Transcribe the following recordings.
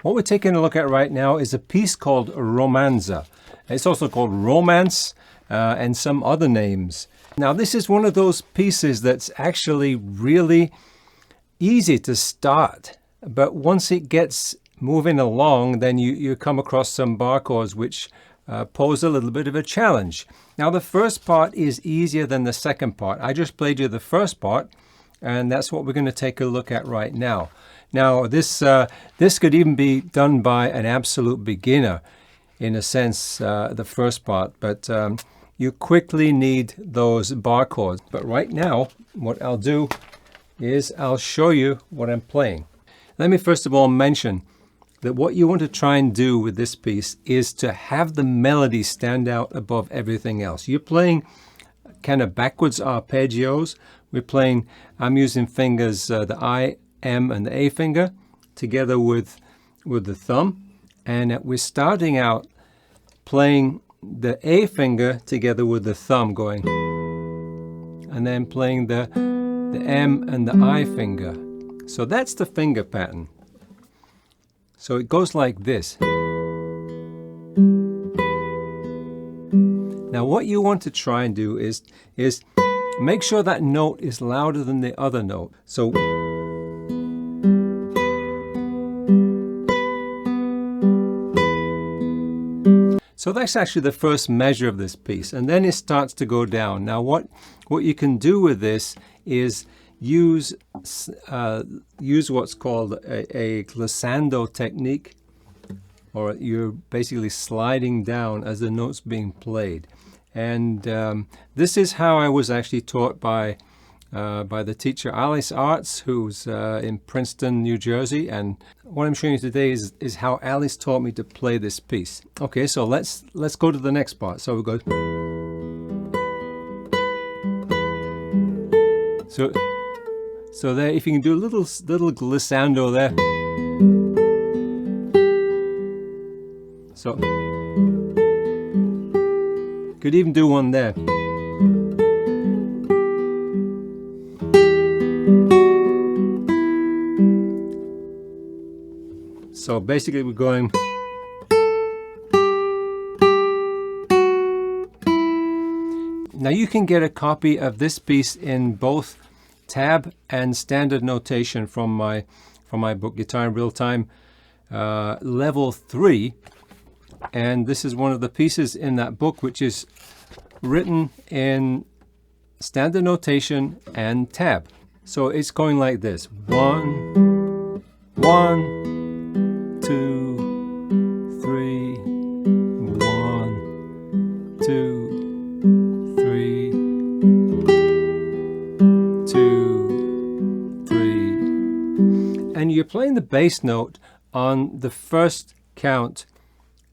What we're taking a look at right now is a piece called Romanza. It's also called Romance and some other names. Now this is one of those pieces that's actually really easy to start, but once it gets moving along, then you come across some bar chords which pose a little bit of a challenge. Now the first part is easier than the second part. I just played you the first part, and that's what we're going to take a look at right now. Now this could even be done by an absolute beginner, in a sense, the first part, but you quickly need those bar chords. But right now, what I'll do is I'll show you what I'm playing. Let me first of all mention that what you want to try and do with this piece is to have the melody stand out above everything else. You're playing kind of backwards arpeggios. I'm using fingers, the I, M, and the A finger together with the thumb. And we're starting out playing the A finger together with the thumb going. And then playing the M and the I finger. So that's the finger pattern. So it goes like this. Now what you want to try and do is make sure that note is louder than the other note. So that's actually the first measure of this piece, and then it starts to go down. Now what you can do with this is use what's called a glissando technique, or you're basically sliding down as the note's being played. And this is how I was actually taught by the teacher Alice Arts, who's in Princeton, New Jersey. And what I'm showing you today is how Alice taught me to play this piece. Okay, so let's go to the next part. So we go. So there, if you can do a little glissando there. So could even do one there. So basically we're going. Now you can get a copy of this piece in both tab and standard notation from my book Guitar in Real Time Level 3, and this is one of the pieces in that book which is written in standard notation and tab. So it's going like this: 1, 1, 2, 3, 1, 2, 3, 2, 3. And you're playing the bass note on the first count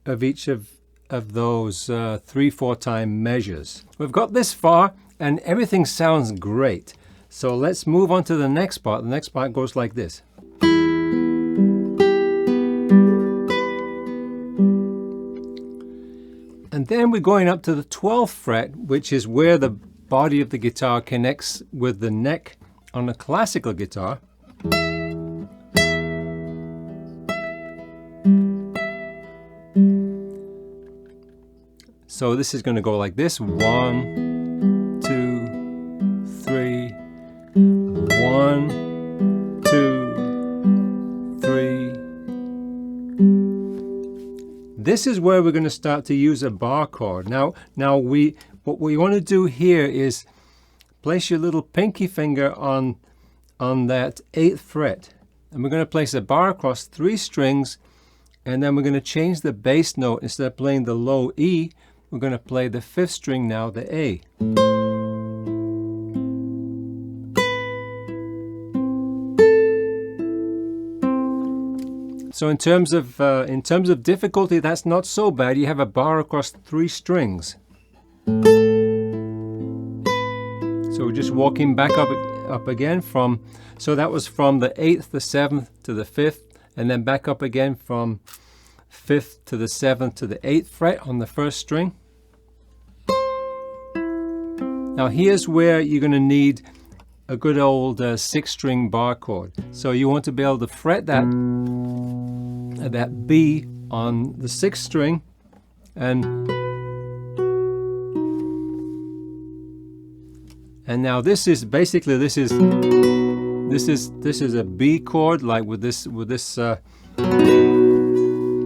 of each of those 3/4 time measures. We've got this far and everything sounds great. So let's move on to the next part. The next part goes like this. And then we're going up to the 12th fret, which is where the body of the guitar connects with the neck on a classical guitar. So this is going to go like this: 1, 2, 3, 1, 2, 3. This is where we're going to start to use a bar chord. Now what we want to do here is place your little pinky finger on that 8th fret, and we're going to place a bar across 3 strings, and then we're going to change the bass note. Instead of playing the low E, we're going to play the 5th string now, the A. So in terms of difficulty, that's not so bad. You have a bar across 3 strings. So we're just walking back up again from, so that was from the 8th, the 7th to the 5th, and then back up again from 5th to the 7th to the 8th fret on the 1st string. Now here's where you're going to need a good old 6-string bar chord. So you want to be able to fret that B on the 6th string, and now this is basically this is a B chord, like with this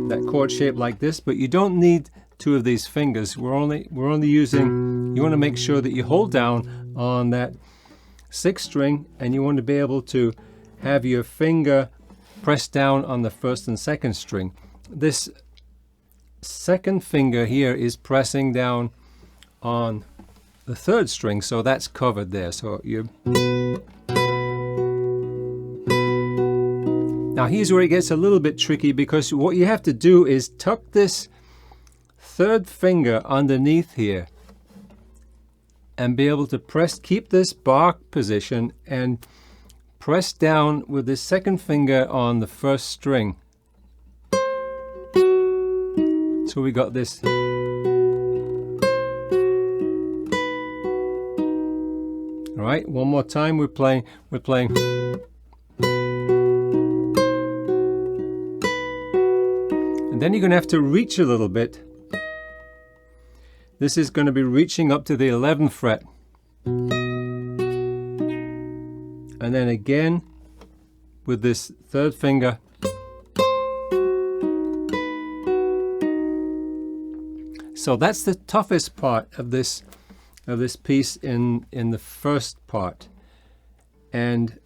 that chord shape like this, but you don't need 2 of these fingers. We're only using, you want to make sure that you hold down on that 6th string, and you want to be able to have your finger press down on the 1st and 2nd string. This 2nd finger here is pressing down on the 3rd string, so that's covered there. So you. Now here's where it gets a little bit tricky, because what you have to do is tuck this 3rd finger underneath here and be able to keep this bar position and press down with this 2nd finger on the 1st string. So we got this. All right, one more time. We're playing. And then you're going to have to reach a little bit. This is going to be reaching up to the 11th fret. And then again with this 3rd finger. So that's the toughest part of this piece in the first part. And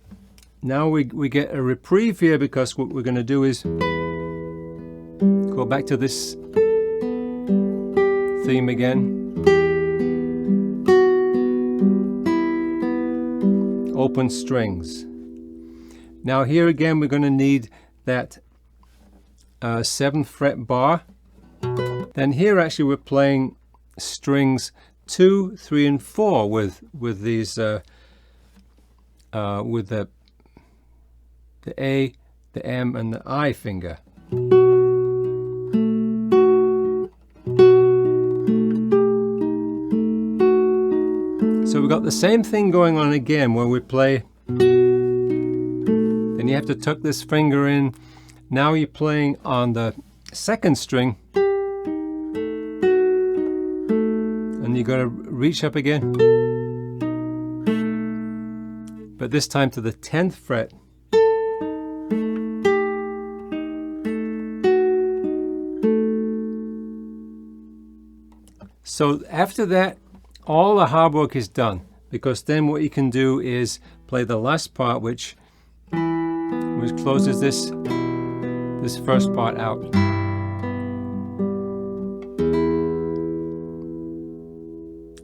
now we get a reprieve here, because what we're going to do is go back to this theme again. Open strings. Now here again we're going to need that 7th fret bar. Then here actually we're playing strings 2, 3, and 4 with these with the A, the M, and the I finger. So we've got the same thing going on again, where we play, then you have to tuck this finger in. Now you're playing on the 2nd string, and you got to reach up again, but this time to the 10th fret. So after that, all the hard work is done, because then what you can do is play the last part, which closes this first part out.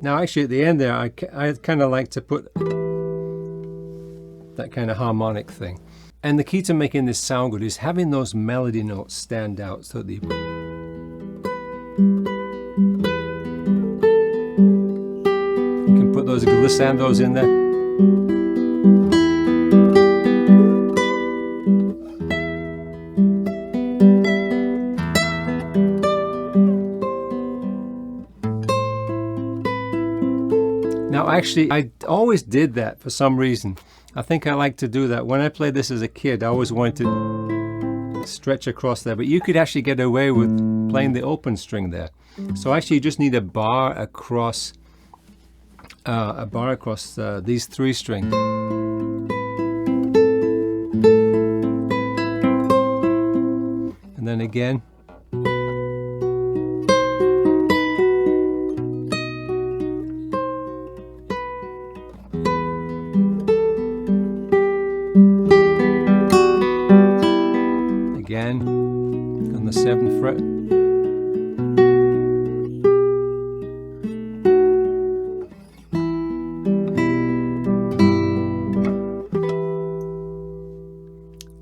Now actually at the end there, I kind of like to put that kind of harmonic thing. And the key to making this sound good is having those melody notes stand out, so that those glissandos in there. Now actually I always did that for some reason. I think I like to do that. When I played this as a kid, I always wanted to stretch across there, but you could actually get away with playing the open string there. So actually you just need a bar across these 3 strings. And then again. Again on the 7th fret.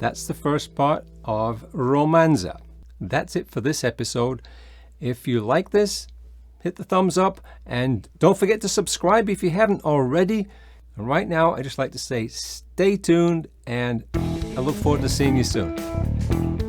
That's the first part of Romanza. That's it for this episode. If you like this, hit the thumbs up and don't forget to subscribe if you haven't already. And right now, I just like to say stay tuned and I look forward to seeing you soon.